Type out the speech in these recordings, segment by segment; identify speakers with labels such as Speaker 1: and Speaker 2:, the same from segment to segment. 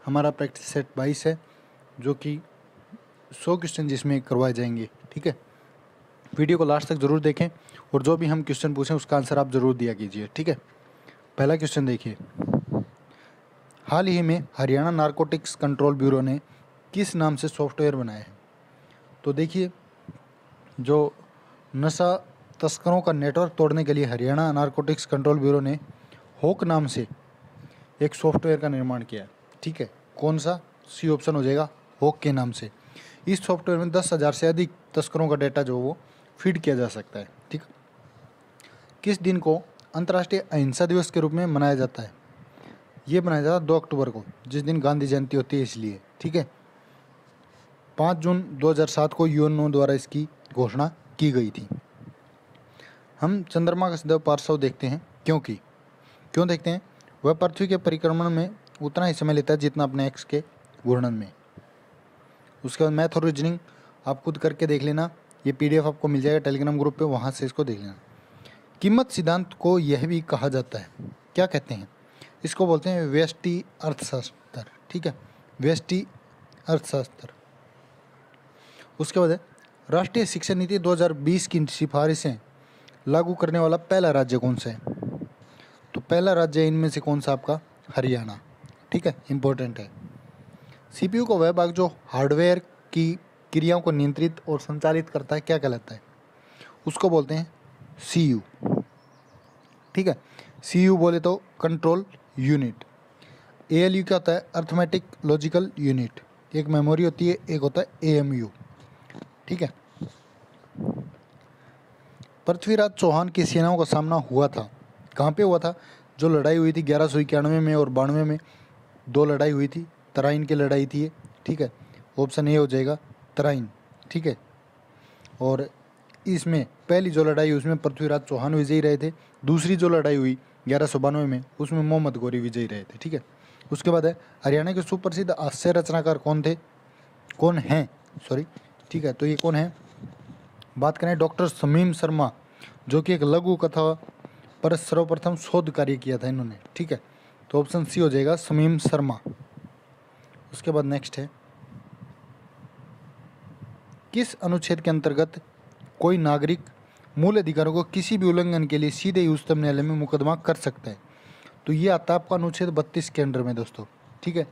Speaker 1: हमारा practice set 22 है, जो कि 100 क्वेश्चन जिसमें करवाए जाएंगे। ठीक है, वीडियो को लास्ट तक ज़रूर देखें और जो भी हम क्वेश्चन पूछें उसका आंसर आप ज़रूर दिया कीजिए। ठीक है, पहला क्वेश्चन देखिए, हाल ही में हरियाणा नारकोटिक्स कंट्रोल ब्यूरो ने किस नाम से सॉफ्टवेयर बनाया है? तो देखिए, जो नशा तस्करों का नेटवर्क तोड़ने के लिए हरियाणा नारकोटिक्स कंट्रोल ब्यूरो ने होक नाम से एक सॉफ्टवेयर का निर्माण किया है। ठीक है, कौन सा? सी ऑप्शन हो जाएगा, होक के नाम से। इस सॉफ्टवेयर में 10,000 से अधिक तस्करों का डेटा जो वो फीड किया जा सकता है। ठीक, किस दिन को अंतर्राष्ट्रीय अहिंसा दिवस के रूप में मनाया जाता है? ये मनाया जाता है 2 अक्टूबर को, जिस दिन गांधी जयंती होती है इसलिए। ठीक है, 5 जून 2007 को यूएनओ द्वारा इसकी घोषणा की गई थी। हम चंद्रमा का सदैव पार्श्व देखते हैं, क्यों देखते हैं? वह पृथ्वी के परिक्रमण में उतना ही समय लेता है जितना अपने एक्स के घूर्णन में। उसके बाद मैथ और रीजनिंग आप खुद करके देख लेना, ये पीडीएफ आपको मिल जाएगा टेलीग्राम ग्रुप पे, वहाँ से इसको देख लेना। कीमत सिद्धांत को यह भी कहा जाता है, क्या कहते हैं? इसको बोलते हैं व्यष्टि अर्थशास्त्र। ठीक है, व्यष्टि अर्थशास्त्र। उसके बाद है, राष्ट्रीय शिक्षा नीति 2020 की सिफारिशें लागू करने वाला पहला राज्य कौन सा है? तो पहला राज्य इनमें से कौन सा आपका? हरियाणा। ठीक है, इंपॉर्टेंट है। सीपीयू का वह भाग जो हार्डवेयर की क्रियाओं को नियंत्रित और संचालित करता है, क्या कहलाता है? उसको बोलते हैं सीयू। ठीक है, सीयू बोले तो कंट्रोल यूनिट। एएलयू क्या होता है? Arithmetic logical unit. एक मेमोरी होती है, एक होता है एएमयू। ठीक है, पृथ्वीराज चौहान की सेनाओं का सामना हुआ था, कहाँ पे हुआ था? जो लड़ाई हुई थी 1191 में और 92 में, 2 लड़ाई हुई थी, तराइन की लड़ाई थी ये। ठीक है, ऑप्शन ए हो जाएगा तराइन। ठीक है, और इसमें पहली जो लड़ाई हुई उसमें पृथ्वीराज चौहान विजयी रहे थे। दूसरी जो लड़ाई हुई 1192 में, उसमें मोहम्मद गौरी विजयी रहे थे। ठीक है, उसके बाद है, हरियाणा के सुप्रसिद्ध हास्य रचनाकार कौन हैं? ठीक है, तो ये कौन है? बात करें डॉक्टर शमीम शर्मा, जो कि एक लघु कथा पर सर्वप्रथम शोध कार्य किया था इन्होंने। ठीक है, तो ऑप्शन सी हो जाएगा शमीम शर्मा। उसके बाद नेक्स्ट है, किस अनुच्छेद के अंतर्गत कोई नागरिक मूल अधिकारों को किसी भी उल्लंघन के लिए सीधे ही उच्चतम न्यायालय में मुकदमा कर सकता है? तो ये आता है आपका अनुच्छेद 32 के अंडर में दोस्तों। ठीक है,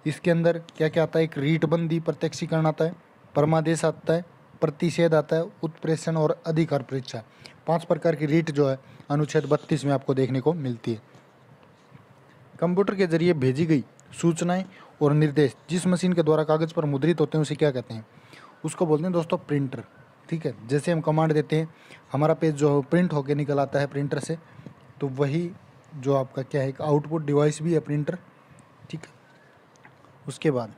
Speaker 1: इसके अंदर क्या क्या आता है? एक रीटबंदी प्रत्यक्षीकरण आता है, परमादेश आता है, प्रतिषेध आता है, उत्प्रेषण और अधिकार परीक्षा। 5 प्रकार की रीट जो है अनुच्छेद 32 में आपको देखने को मिलती है। कंप्यूटर के जरिए भेजी गई सूचनाएं और निर्देश जिस मशीन के द्वारा कागज पर मुद्रित होते हैं उसे क्या कहते हैं? उसको बोलते हैं दोस्तों प्रिंटर। ठीक है, जैसे हम कमांड देते हैं, हमारा पेज जो प्रिंट होकर निकल आता है प्रिंटर से, तो वही जो आपका क्या है, एक आउटपुट डिवाइस भी है प्रिंटर। ठीक है, उसके बाद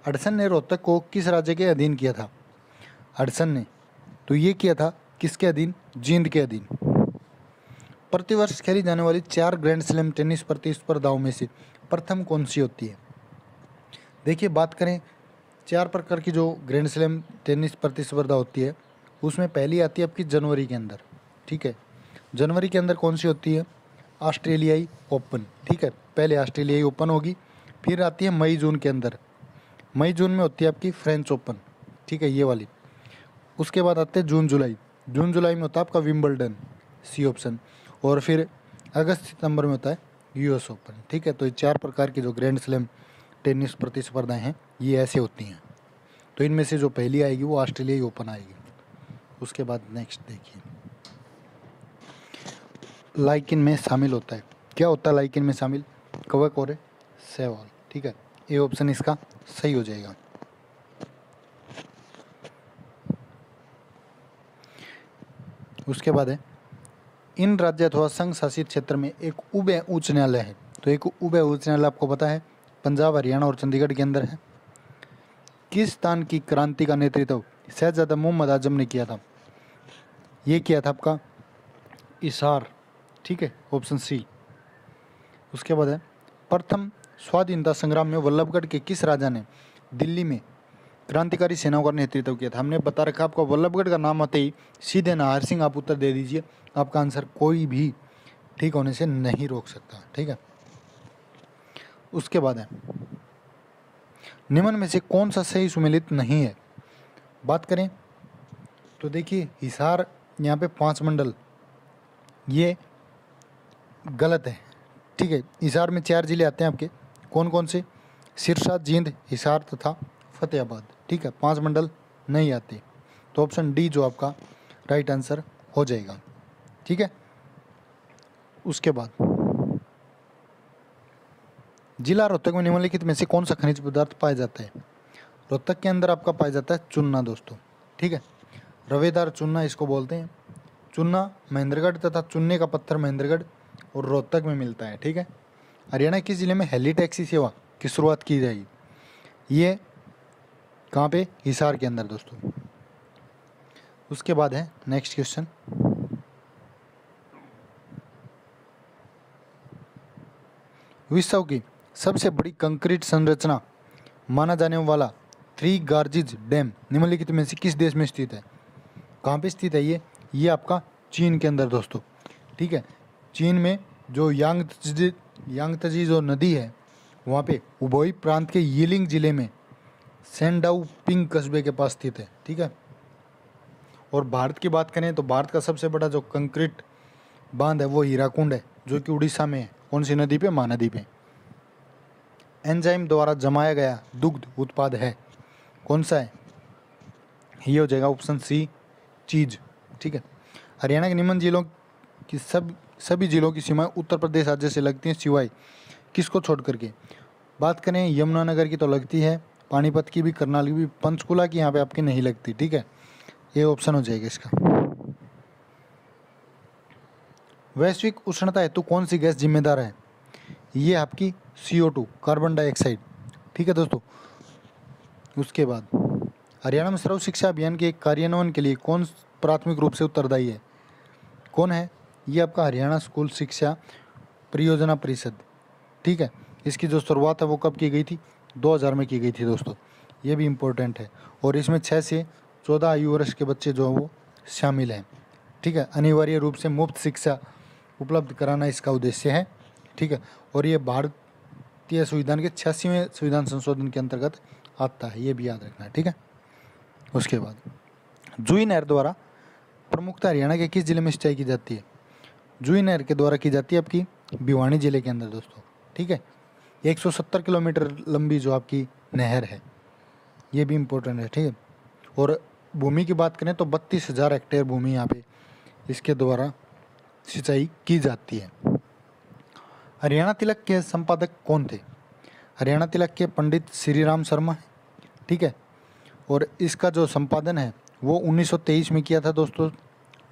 Speaker 1: हडसन ने रोहतक को किस राज्य के अधीन किया था? हडसन ने तो ये किया था किसके अधीन? जींद के अधीन। प्रतिवर्ष खेली जाने वाली 4 ग्रैंड स्लैम टेनिस प्रतिस्पर्धाओं में से प्रथम कौन सी होती है? देखिए, बात करें 4 प्रकार की जो ग्रैंड स्लैम टेनिस प्रतिस्पर्धा होती है, उसमें पहली आती है आपकी जनवरी के अंदर। ठीक है, जनवरी के अंदर कौन सी होती है? ऑस्ट्रेलियाई ओपन। ठीक है, पहले ऑस्ट्रेलियाई ओपन होगी, फिर आती है मई जून के अंदर। मई जून में होती है आपकी फ्रेंच ओपन। ठीक है, ये वाली। उसके बाद आते हैं जून जुलाई में होता है आपका विंबलडन, सी ऑप्शन। और फिर अगस्त सितंबर में होता है यूएस ओपन। ठीक है, तो ये 4 प्रकार की जो ग्रैंड स्लैम टेनिस प्रतिस्पर्धाएं हैं ये ऐसे होती हैं। तो इनमें से जो पहली आएगी वो ऑस्ट्रेलियाई ओपन आएगी। उसके बाद नेक्स्ट देखिए, लाइकिन में शामिल होता है, क्या होता है लाइकिन में शामिल? कवक और शैवाल। ठीक है, ए ऑप्शन इसका सही हो जाएगा। उसके बाद है, इन राज्य अथवा संघ शासित क्षेत्र में एक उभय उच्च न्यायालय है। तो एक उभय उच्च न्यायालय आपको पता है पंजाब, हरियाणा और चंडीगढ़ के अंदर है। किस स्थान की क्रांति का नेतृत्व शहजादा मोहम्मद आजम ने किया था? ये किया था आपका हिसार। ठीक है, ऑप्शन सी। उसके बाद है, प्रथम स्वाधीनता संग्राम में वल्लभगढ़ के किस राजा ने दिल्ली में क्रांतिकारी सेनाओं का नेतृत्व किया था? हमने बता रखा आपको, वल्लभगढ़ का नाम आते ही सीधे नाहर सिंह आप उत्तर दे दीजिए, आपका आंसर कोई भी ठीक होने से नहीं रोक सकता। ठीक है, उसके बाद है, निम्न में से कौन सा सही सुमेलित नहीं है? बात करें तो देखिए हिसार, यहाँ पे 5 मंडल, ये गलत है। ठीक है, हिसार में 4 जिले आते हैं आपके, कौन कौन से? सिरसा, जींद, हिसार तथा फतेहाबाद। ठीक है, 5 मंडल नहीं आते, तो ऑप्शन डी जो आपका राइट आंसर हो जाएगा। ठीक है, उसके बाद जिला रोहतक में निम्नलिखित में से कौन सा खनिज पदार्थ पाया जाता है? रोहतक के अंदर आपका पाया जाता है चूना दोस्तों। ठीक है, रवेदार चूना इसको बोलते हैं। चूना महेंद्रगढ़ तथा चूने का पत्थर महेंद्रगढ़ और रोहतक में मिलता है। ठीक है, हरियाणा किस जिले में हेली टैक्सी सेवा की शुरुआत की जाएगी? ये कहाँ पे? हिसार के अंदर दोस्तों। उसके बाद है नेक्स्ट क्वेश्चन, विश्व की सबसे बड़ी कंक्रीट संरचना माना जाने वाला थ्री गार्जिज डैम निम्नलिखित में से किस देश में स्थित है? कहाँ पे स्थित है ये आपका चीन के अंदर दोस्तों। ठीक है, चीन में जो यांगत्जे जो नदी है वहाँ पे उबोई प्रांत के यिलिंग जिले में सेंडाउ पिंग कस्बे के पास स्थित है। ठीक है, और भारत की बात करें तो भारत का सबसे बड़ा जो कंक्रीट बांध है वो हीराकुंड है, जो कि उड़ीसा में है। कौन सी नदी पे? महानदी पे। एंजाइम द्वारा जमाया गया दुग्ध उत्पाद है, कौन सा है? ये हो जाएगा ऑप्शन सी, चीज। ठीक है, हरियाणा के निम्न जिलों की सभी जिलों की सीमाएं उत्तर प्रदेश राज्य से लगती हैं सिवाय किसको छोड़ करके? बात करें यमुनानगर की तो लगती है, पानीपत की भी, करनाल की भी, पंचकुला की यहाँ पे आपकी नहीं लगती। ठीक है, ये ऑप्शन हो जाएगा इसका। वैश्विक उष्णता हेतु कौन सी गैस जिम्मेदार है? ये आपकी CO2 कार्बन डाइऑक्साइड। ठीक है दोस्तों, उसके बाद हरियाणा में सर्व शिक्षा अभियान के कार्यान्वयन के लिए कौन प्राथमिक रूप से उत्तरदायी है? कौन है? ये आपका हरियाणा स्कूल शिक्षा परियोजना परिषद। ठीक है, इसकी जो शुरुआत है वो कब की गई थी? 2000 में की गई थी दोस्तों। ये भी इम्पोर्टेंट है, और इसमें 6 से 14 आयु वर्ष के बच्चे जो हैं वो शामिल हैं। ठीक है, अनिवार्य रूप से मुफ्त शिक्षा उपलब्ध कराना इसका उद्देश्य है। ठीक है, और ये भारतीय संविधान के 86वें संविधान संशोधन के अंतर्गत आता है, ये भी याद रखना है। ठीक है, उसके बाद जुई नहर द्वारा प्रमुखता हरियाणा के किस जिले में सिंचाई की जाती है? जुई नहर के द्वारा की जाती है आपकी भिवानी जिले के अंदर दोस्तों। ठीक है, 170 किलोमीटर लंबी जो आपकी नहर है, ये भी इम्पोर्टेंट है। ठीक है, और भूमि की बात करें तो 32,000 हेक्टेयर भूमि यहाँ पे इसके द्वारा सिंचाई की जाती है। हरियाणा तिलक के संपादक कौन थे? हरियाणा तिलक के पंडित श्री राम शर्मा है। ठीक है, और इसका जो संपादन है वो 1923 में किया था दोस्तों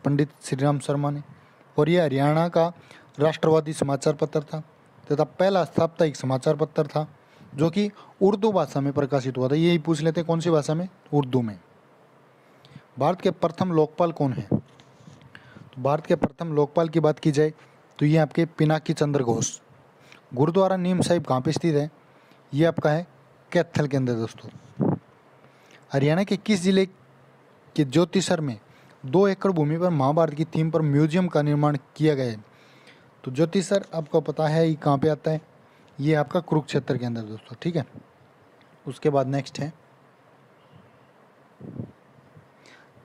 Speaker 1: पंडित श्री राम शर्मा ने, और ये हरियाणा का राष्ट्रवादी समाचार पत्र था तथा पहला साप्ताहिक समाचार पत्र था जो कि उर्दू भाषा में प्रकाशित हुआ था। यही पूछ लेते कौन सी भाषा में? उर्दू में। भारत के प्रथम लोकपाल कौन है? तो भारत के प्रथम लोकपाल की बात की जाए तो ये आपके पिनाकी चंद्र घोष। गुरुद्वारा नीम साहिब कहाँ पे स्थित है? ये आपका है कैथल के अंदर दोस्तों। हरियाणा के किस जिले के ज्योतिसर में 2 एकड़ भूमि पर महाभारत की थीम पर म्यूजियम का निर्माण किया गया है? तो ज्योतिसर आपको पता है ये कहाँ पे आता है? ये आपका कुरुक्षेत्र के अंदर दोस्तों। ठीक है, उसके बाद नेक्स्ट है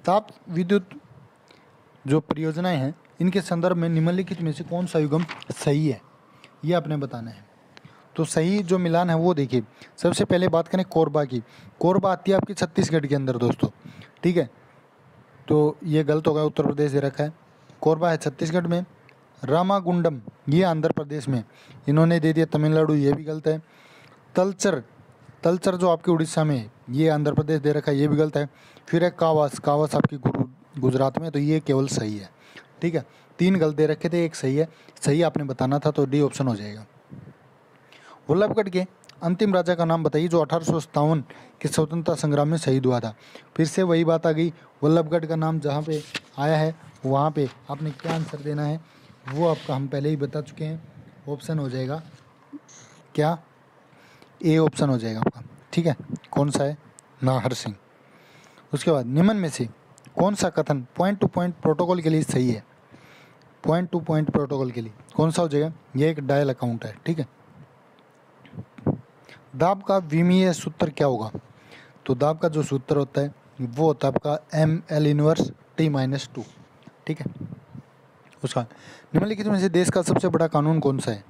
Speaker 1: ताप विद्युत जो परियोजनाएं हैं इनके संदर्भ में निम्नलिखित में से कौन सा युग्म सही है? ये आपने बताना है। तो सही जो मिलान है वो देखिए, सबसे पहले बात करें कोरबा की। कोरबा आती है आपकी छत्तीसगढ़ के अंदर दोस्तों। ठीक है, तो ये गलत होगा, उत्तर प्रदेश दे रखा है, कोरबा है छत्तीसगढ़ में। रामागुंडम ये आंध्र प्रदेश में, इन्होंने दे दिया तमिलनाडु, ये भी गलत है। तलचर जो आपके उड़ीसा में है, ये आंध्र प्रदेश दे रखा है, ये भी गलत है। फिर है कावास आपकी गुजरात में, तो ये केवल सही है। ठीक है, 3 गलत दे रखे थे, 1 सही है। सही आपने बताना था, तो डी ऑप्शन हो जाएगा। वल्लभगढ़ के अंतिम राजा का नाम बताइए जो 1857 के स्वतंत्रता संग्राम में शहीद हुआ था। फिर से वही बात आ गई, वल्लभगढ़ का नाम जहाँ पे आया है वहाँ पे आपने क्या आंसर देना है वो आपका हम पहले ही बता चुके हैं। ऑप्शन हो जाएगा क्या? ए ऑप्शन हो जाएगा आपका। ठीक है, कौन सा है? नाहर सिंह। उसके बाद निम्न में से कौन सा कथन पॉइंट टू पॉइंट प्रोटोकॉल के लिए सही है? पॉइंट टू पॉइंट प्रोटोकॉल के लिए कौन सा हो जाएगा? ये एक डायल अकाउंट है। ठीक है, दाब का विमीय सूत्र क्या होगा? तो दाब का जो सूत्र होता है वो होता है आपका ml इनवर्स T-2, ठीक है। उसका निम्नलिखित में से देश का सबसे बड़ा कानून कौन सा है?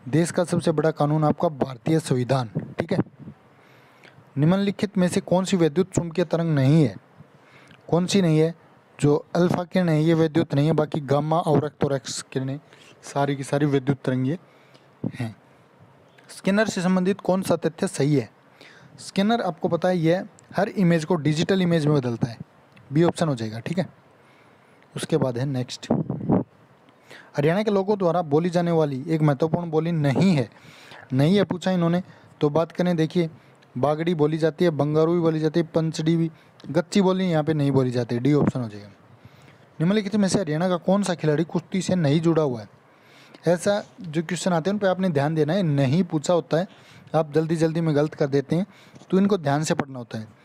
Speaker 1: देश का सबसे बड़ा कानून आपका भारतीय संविधान, ठीक है। निम्नलिखित में से कौन सी विद्युत चुंबकीय तरंग नहीं है? कौन सी नहीं है? जो अल्फा किरण है ये विद्युत नहीं है, बाकी गामा और एक्स किरणें सारी की सारी विद्युत तरंगें हैं। स्किनर से संबंधित कौन सा तथ्य सही है? स्किनर आपको पता है ये हर इमेज को डिजिटल इमेज में बदलता है, बी ऑप्शन हो जाएगा, ठीक है। उसके बाद है नेक्स्ट, हरियाणा के लोगों द्वारा बोली जाने वाली एक महत्वपूर्ण बोली नहीं है पूछा इन्होंने। तो बात करें, देखिए बागड़ी बोली जाती है, बंगारू भी बोली जाती है, पंचडी भी, गच्ची बोली यहाँ पे नहीं बोली जाती है, डी ऑप्शन हो जाएगा। निम्नलिखित में से हरियाणा का कौन सा खिलाड़ी कुश्ती से नहीं जुड़ा हुआ है? ऐसा जो क्वेश्चन आते हैं उन पर आपने ध्यान देना है, नहीं पूछा होता है, आप जल्दी में गलत कर देते हैं, तो इनको ध्यान से पढ़ना होता है।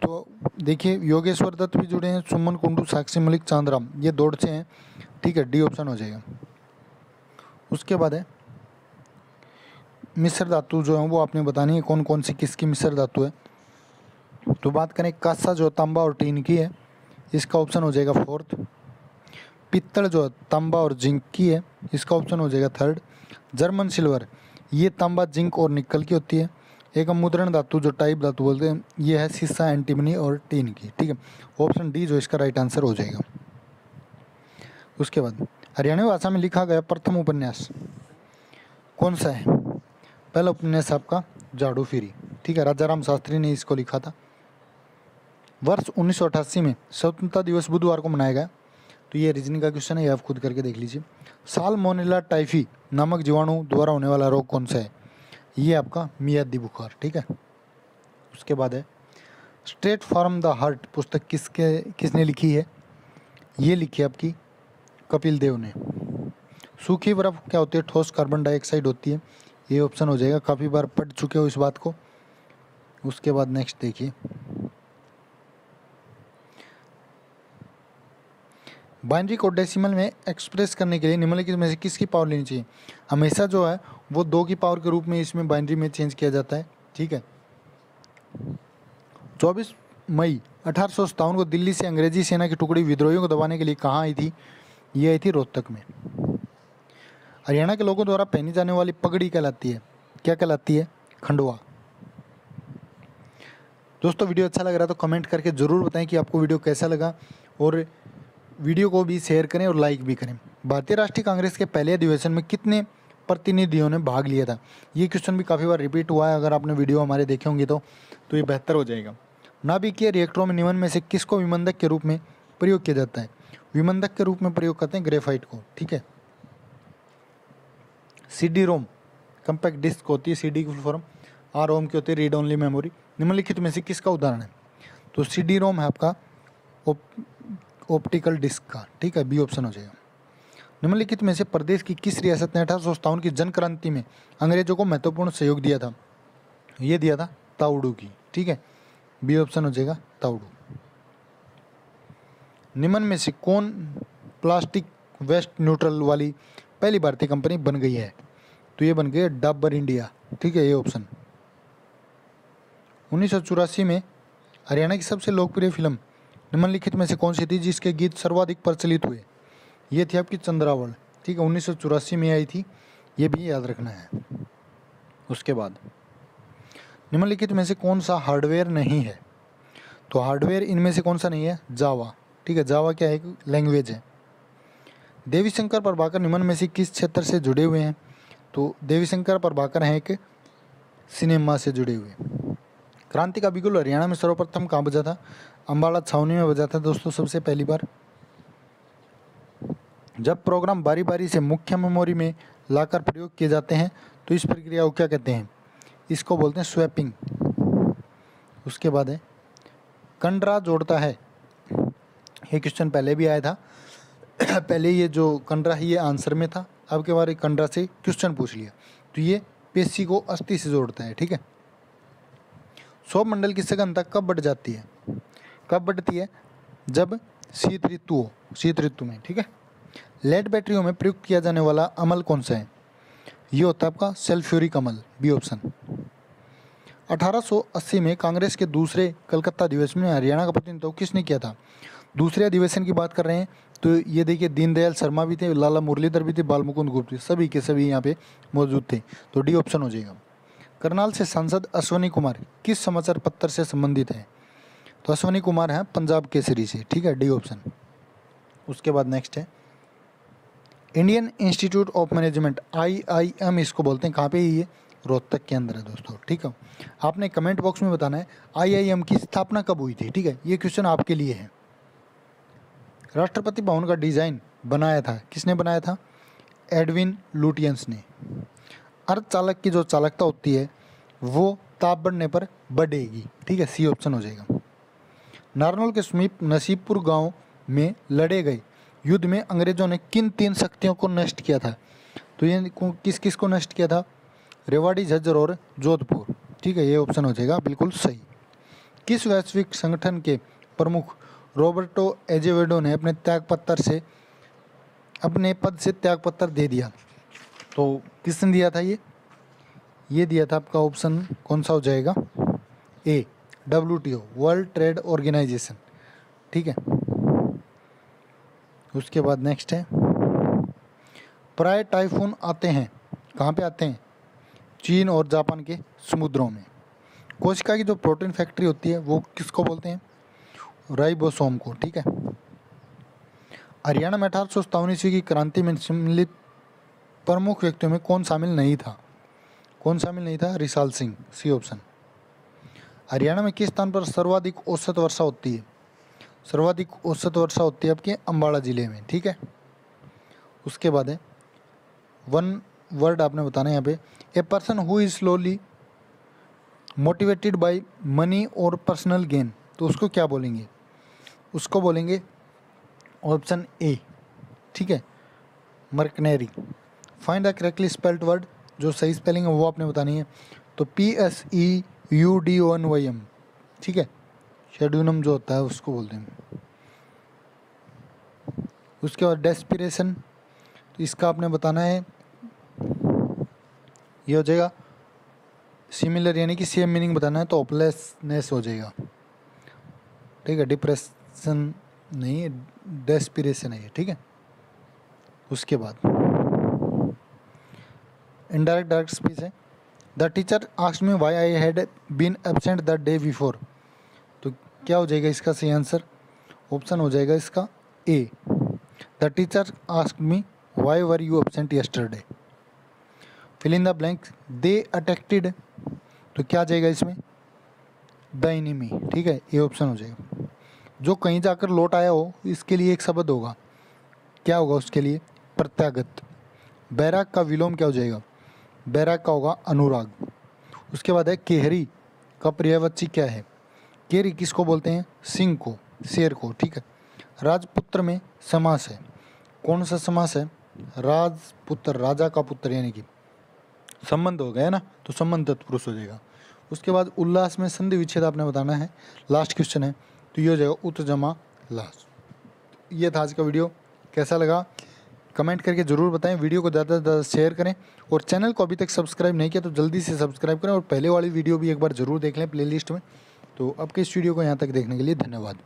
Speaker 1: तो देखिए योगेश्वर दत्त भी जुड़े हैं, सुमन कुंडू, साक्षी मलिक, चांदराम, ये दौड़ से हैं, ठीक है, डी ऑप्शन हो जाएगा। उसके बाद है मिश्र धातु जो है वो आपने बतानी है कौन कौन सी किसकी मिश्र धातु है। तो बात करें कांसा जो तांबा और टीन की है, इसका ऑप्शन हो जाएगा फोर्थ। पित्तल जो तांबा और जिंक की है, इसका ऑप्शन हो जाएगा थर्ड। जर्मन सिल्वर, ये तांबा, जिंक और निकल की होती है। एक मुद्रण धातु जो टाइप धातु बोलते हैं, ये है सीसा, एंटीमनी और टीन की, ठीक है। ऑप्शन डी जो इसका राइट आंसर हो जाएगा। उसके बाद हरियाणवी भाषा में लिखा गया प्रथम उपन्यास कौन सा है? पहला उपन्यास आपका जाड़ू फिरी, ठीक है, राजा राम शास्त्री ने इसको लिखा था। वर्ष 1988 में स्वतंत्रता दिवस बुधवार को मनाया गया। तो ये रीजनिंग का क्वेश्चन है, ये आप खुद करके देख लीजिए। साल्मोनेला टाइफी नामक जीवाणु द्वारा होने वाला रोग कौन सा है? ये आपका मियादी बुखार, ठीक है। उसके बाद है स्ट्रेट फ्रॉम द हार्ट पुस्तक किसने लिखी है? ये लिखी है आपकी कपिल देव ने। सूखी बर्फ क्या होती है? ठोस कार्बन डाइऑक्साइड होती है, ये ऑप्शन हो जाएगा, काफ़ी बार पढ़ चुके हो इस बात को। उसके बाद नेक्स्ट देखिए, बाइनरी को डेसिमल में एक्सप्रेस करने के लिए निम्नलिखित में से किसकी पावर लेनी चाहिए? हमेशा जो है वो 2 की पावर के रूप में इसमें बाइनरी में चेंज किया जाता है, ठीक है। 24 मई 1857 को दिल्ली से अंग्रेजी सेना की टुकड़ी विद्रोहियों को दबाने के लिए कहाँ आई थी? ये आई थी रोहतक में। हरियाणा के लोगों द्वारा पहनी जाने वाली पगड़ी कहलाती है, क्या कहलाती है? खंडवा। दोस्तों वीडियो अच्छा लग रहा है तो कमेंट करके ज़रूर बताएं कि आपको वीडियो कैसा लगा, और वीडियो को भी शेयर करें और लाइक भी करें। भारतीय राष्ट्रीय कांग्रेस के पहले अधिवेशन में कितने प्रतिनिधियों ने भाग लिया था? ये क्वेश्चन भी काफ़ी बार रिपीट हुआ है, अगर आपने वीडियो हमारे देखे होंगे तो ये बेहतर हो जाएगा। नाभिकीय रिएक्टरों में निम्न में से किसको विमंदक के रूप में प्रयोग किया जाता है? विमंदक के रूप में प्रयोग करते हैं ग्रेफाइट को, ठीक है। CD रोम कम्पैक्ट डिस्क होती है, CD की फुल फॉर्म, ROM की होती है रीड ओनली मेमोरी। निम्नलिखित में से किसका उदाहरण है? तो CD रोम है आपका ऑप्टिकल डिस्क का, ठीक है, बी ऑप्शन हो जाएगा। निम्नलिखित में से प्रदेश की किस रियासत ने 1857 की जन क्रांति में अंग्रेजों को महत्वपूर्ण सहयोग दिया था? ये दिया था ताउडू की, ठीक है, बी ऑप्शन हो जाएगा ताउडू। निम्न में से कौन प्लास्टिक वेस्ट न्यूट्रल वाली पहली भारतीय कंपनी बन गई है? तो ये बन गई है डाबर इंडिया, ठीक है, ये ऑप्शन। 1984 में हरियाणा की सबसे लोकप्रिय फिल्म निम्नलिखित में से कौन सी थी जिसके गीत सर्वाधिक प्रचलित हुए? ये थी आपकी चंद्रावल, ठीक है, 1984 में आई थी, ये भी याद रखना है। उसके बाद निम्नलिखित में से कौन सा हार्डवेयर नहीं है? तो हार्डवेयर इनमें से कौन सा नहीं है? जावा, ठीक है, जावा क्या है? एक लैंग्वेज है। देवीशंकर प्रभाकर निम्न में से किस क्षेत्र से जुड़े हुए हैं? तो देवीशंकर प्रभाकर हैं एक सिनेमा से जुड़े हुए। क्रांति का बिगुल हरियाणा में सर्वप्रथम कहाँ बजा था? अम्बाला छावनी में बजा था दोस्तों सबसे पहली बार। जब प्रोग्राम बारी बारी से मुख्य मेमोरी में लाकर प्रयोग किए जाते हैं तो इस प्रक्रिया को क्या कहते हैं? इसको बोलते हैं स्वैपिंग। उसके बाद है कंडरा जोड़ता है, ये क्वेश्चन पहले भी आया था पहले ये जो कंडरा है ये आंसर में था, अब के बार कंडरा से क्वेश्चन पूछ लिया। तो ये पेशी को अस्थि से जोड़ता है, ठीक है। सौर मंडल की सघनता कब बढ़ जाती है? कब बढ़ती है? जब शीत ऋतु हो, शीत ऋतु में, ठीक है। लेड बैटरियों में प्रयुक्त किया जाने वाला अमल कौन सा है? ये होता है आपका सल्फ्यूरिक अमल, बी ऑप्शन। 1880 में कांग्रेस के दूसरे कलकत्ता अधिवेशन में हरियाणा का प्रतिनिधित्व किसने किया था? दूसरे अधिवेशन की बात कर रहे हैं तो ये देखिए दीनदयाल शर्मा भी थे, लाला मुरलीधर भी थे, बाल मुकुंद गुप्त, सभी के सभी यहाँ पे मौजूद थे। तो डी ऑप्शन हो जाएगा। करनाल से सांसद अश्वनी कुमार किस समाचार पत्र से संबंधित हैं? तो अश्वनी कुमार हैं पंजाब केसरी से, ठीक है, डी ऑप्शन। उसके बाद नेक्स्ट है Indian institute of management, IIM इसको बोलते हैं, कहाँ पे ये? रोहतक के अंदर है दोस्तों, ठीक है। आपने कमेंट बॉक्स में बताना है IIM की स्थापना कब हुई थी, ठीक है, ये क्वेश्चन आपके लिए है। राष्ट्रपति भवन का डिजाइन बनाया था, किसने बनाया था? एडविन लुटियंस ने। अर्धचालक की जो चालकता होती है वो ताप बढ़ने पर बढ़ेगी, ठीक है, सी ऑप्शन हो जाएगा। नारनौल के समीप नसीबपुर गांव में लड़े गए युद्ध में अंग्रेजों ने किन 3 शक्तियों को नष्ट किया था? तो ये किस किस को नष्ट किया था? रेवाड़ी, झज्जर और जोधपुर, ठीक है, ये ऑप्शन हो जाएगा बिल्कुल सही। किस वैश्विक संगठन के प्रमुख रॉबर्टो एजेवेडो ने अपने पद से त्यागपत्र दे दिया? तो किसने दिया था ये दिया था आपका ऑप्शन कौन सा हो जाएगा? ए, WTO, वर्ल्ड ट्रेड ऑर्गेनाइजेशन, ठीक है। उसके बाद नेक्स्ट है प्राय टाइफून आते हैं, कहाँ पे आते हैं? चीन और जापान के समुद्रों में। कोशिका की जो प्रोटीन फैक्ट्री होती है वो किसको बोलते हैं? राइबोसोम को, ठीक है। हरियाणा में 1857 ईस्वी की क्रांति में सम्मिलित प्रमुख व्यक्तियों में कौन शामिल नहीं था? कौन शामिल नहीं था? रिसाल सिंह, सी ऑप्शन। हरियाणा में किस स्थान पर सर्वाधिक औसत वर्षा होती है? सर्वाधिक औसत वर्षा होती है आपके अम्बाड़ा जिले में, ठीक है। उसके बाद है वन वर्ड आपने बताना है यहाँ पे, a person who is slowly motivated by money और पर्सनल गेन, तो उसको क्या बोलेंगे? उसको बोलेंगे ऑप्शन ए, ठीक है, mercenary. Find the correctly spelled word, जो सही स्पेलिंग है वो आपने बतानी है। तो PSEUDONYM, ठीक है, शेड्यूनम जो होता है उसको बोलते हैं। उसके बाद डेस्पिरेशन, तो इसका आपने बताना है, ये हो जाएगा सिमिलर, यानी कि सेम मीनिंग बताना है, तो होपलेसनेस हो जाएगा, ठीक है। डिप्रेशन नहीं है, डेस्पिरेशन है ये, ठीक है। उसके बाद इनडायरेक्ट डायरेक्ट स्पीच है। The teacher asked me why I had been absent the day before, तो क्या हो जाएगा इसका सही आंसर? ऑप्शन हो जाएगा इसका A, the teacher asked me why were you absent yesterday. Fill in the blank, they attacked, तो क्या जाएगा इसमें? द एनिमी, ठीक है, ये ऑप्शन हो जाएगा। जो कहीं जाकर लौट आया हो इसके लिए एक शब्द होगा, क्या होगा उसके लिए? प्रत्यागत। बैराग का विलोम क्या हो जाएगा? बैराग का होगा अनुराग। उसके बाद है केहरी का पर्यायवाची क्या है? केहरी किसको बोलते हैं? सिंह को, शेर को, ठीक है। राजपुत्र में समास है, कौन सा समास है? राजपुत्र, राजा का पुत्र, यानी कि संबंध हो गया ना, तो संबंध तत्पुरुष हो जाएगा। उसके बाद उल्लास में संधि विच्छेद आपने बताना है, लास्ट क्वेश्चन है, तो ये हो जाएगा उत जमा लास्ट। ये था आज का वीडियो, कैसा लगा कमेंट करके ज़रूर बताएं। वीडियो को ज़्यादा से ज़्यादा शेयर करें और चैनल को अभी तक सब्सक्राइब नहीं किया तो जल्दी से सब्सक्राइब करें और पहले वाली वीडियो भी एक बार ज़रूर देख लें प्लेलिस्ट में। तो अब के इस वीडियो को यहाँ तक देखने के लिए धन्यवाद।